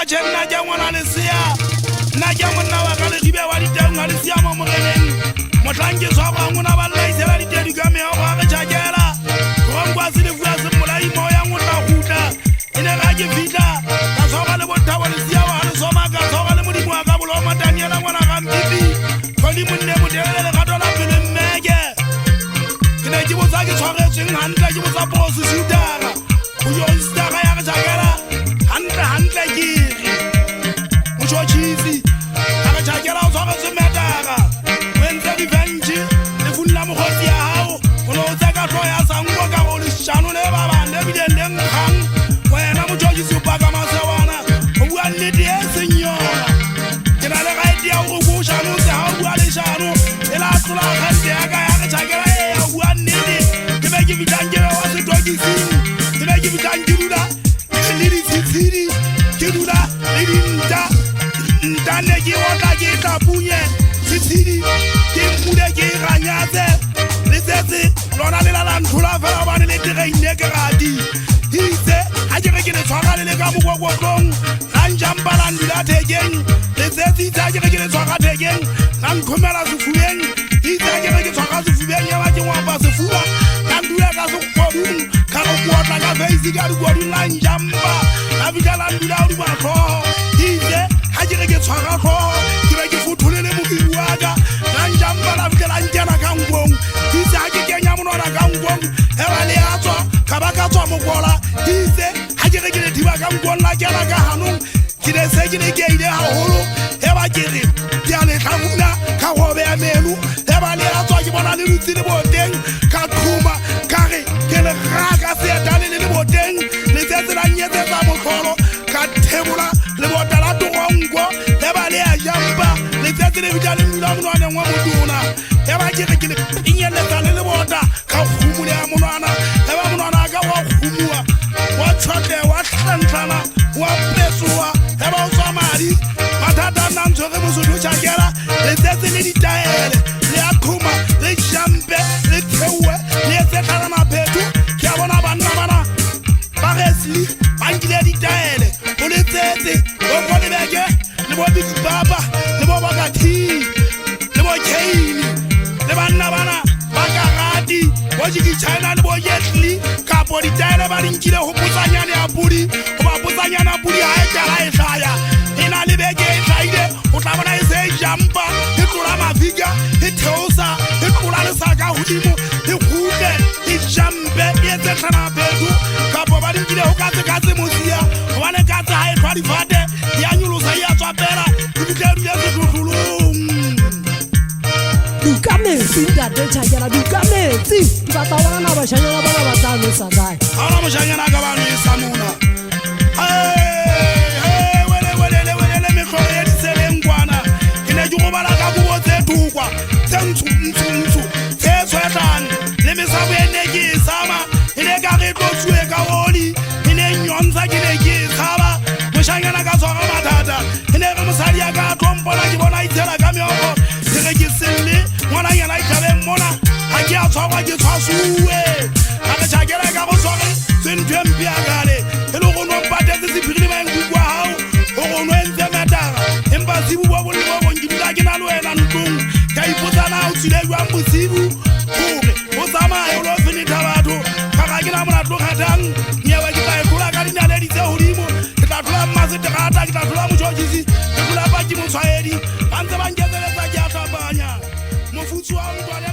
ka tšhenna ke ngwana lesea nna ke monna wa ka legibe wa diteng ga lesea mo moreneng motlang ke tshwarwa ngwana ba laisela ditedi ka meago ga re tšhakela gonkwa se lefua se molai mo ya ngwana gutla e ne ga ke fitla ka tshwarwa le bothabo lesea wa le soma ka tshwarwa le modimo wa ka boloma daniela ngwana ga mpipi kgodi monne motelele legato la pele mmeke ke ne ke botsa ke tshwaretsweng gantle ke botsa posisutara uyoistara ya re tšhakela hantle kiri mošotšhisi ga re tšhakela o tshwaretswe metara o entse revenge le funela mokgotsi ya gago o ne o tseka tlo ya sanko ka go lešano le ba bane ebileng le nkgang wena mošotšhisi o paka masewana o bua nnete e seng yona ke na le gaete ya go go šano se ga o bua lešano e la tlola kgante ya ka ya re tšhakela e ya o bua nnete ke be ke fitlhang ke be wa setokising ke be ke fitlhang ke dula le ditshitshidi ke dula le dinta ntane ke otla ke tapunye tshitshidi ke mpule ke iranyatse le tsetse lona le la lanthola fela bane le tereine ke rati itse ga ke re ke le tshwara le le ka mokokotlong ga njampa la ndula thekeng le tsetse itse ga ke re ke le tshwara thekeng ga nkhomela sefubeng itse ga ke re ke tshwara sefubeng ya ba ke ngwapa sefuba ka ndula ka sekodung ka go kuotla ka feisi ka dikodung la njampa la fitla la ndula o dimatlhogo itse ga ke re ke tshwara tlhogo ke be ke fotholele mobili wa ka la njampa la fitla la nkena ka nkong itse ga ke kenya monwana ka nkong e ba le a tswa ka ba ka tswa mokola itse ga ke re ke le thiba ka nkong la kena ka ganong ke ne se ke ne ke ile gagolo e ba ke re ke a letlhabula ka gobe ya menu e ba le a tswa ke bona le dutse le boteng ka qhuma ka re ke le raka seetane le le boteng le tsetse la nyetsetsa motlholo ka thebola le bota la togonko e ba le a jampa le tsetse le bitla le ndula monwaneng wa motona e ba ke re ke le pinyeletsane le bota ka humule ya monwana e ba monwana ka wa humua wa tshwate wa tlantlana wa pesoa e ba o tswa madi mathata nna ntshwere mosotho tšhakela le tsetse le ditaele le a qhuma le jampe le theoe le etsetlana mapheto ke a bona banna bana ba resli ba nkile ditaele o le tsetse o ko lebeke le bo bigpapa le bo bakati le bo kaini le banna bana ba karati bo jiki china le bo yetli kapo ditaele ba nkile go putsanyane ya pudi go ba putsanyana pudi ha e tla e hlaya ina le beke e hlaile o tla bona e se jampa e tlola mafika e theosa e tlola le saka hodimo e khutle e jampe e tsetlana bedu kapo ba nkile go ka tse mosia go ne ka tsa ha e twa difate ya nyolosa ya tswa pela e bitla ya setlotlolong dukametse ntate tšhakela dukametse ke batla bona na bashanyana bana ba tla no sa kae ana moshanyana ka ba no sa mona tsentsho tse tshwetlang le mesabo e ne ke e sama e ne ka re tlotsue ka oli e ne nyontsa ke ne ke e tshaba moshanyana ka tshwara mathata e ne re mosadi ya ka tlompona ke bona itshela ka meogo ke re ke selle ngwananyana e thabeng mona ga ke a tshwarwa ke tshwasue ga re tšhakela ka go tshware sentho e mpe ya kale e le go nompatetse sephirile maenkuku wa gago go go no entse metara empa sebu bo bolle bo bong ke dula ke na le wena ntlong ka ipotsana o tsile jwang bosibu gore o tsamaye o lo fenetha batho ka ga ke na molatlo kgathang nyewe ke tla e tlola ka dinaledi tse godimo ke tla tlola mmaseterata ke tla tlola mošotšhisi ke tlola paki motshwaedi ba ntse ba nketseletsa ke a tlhapanya mofutsi wa ntwane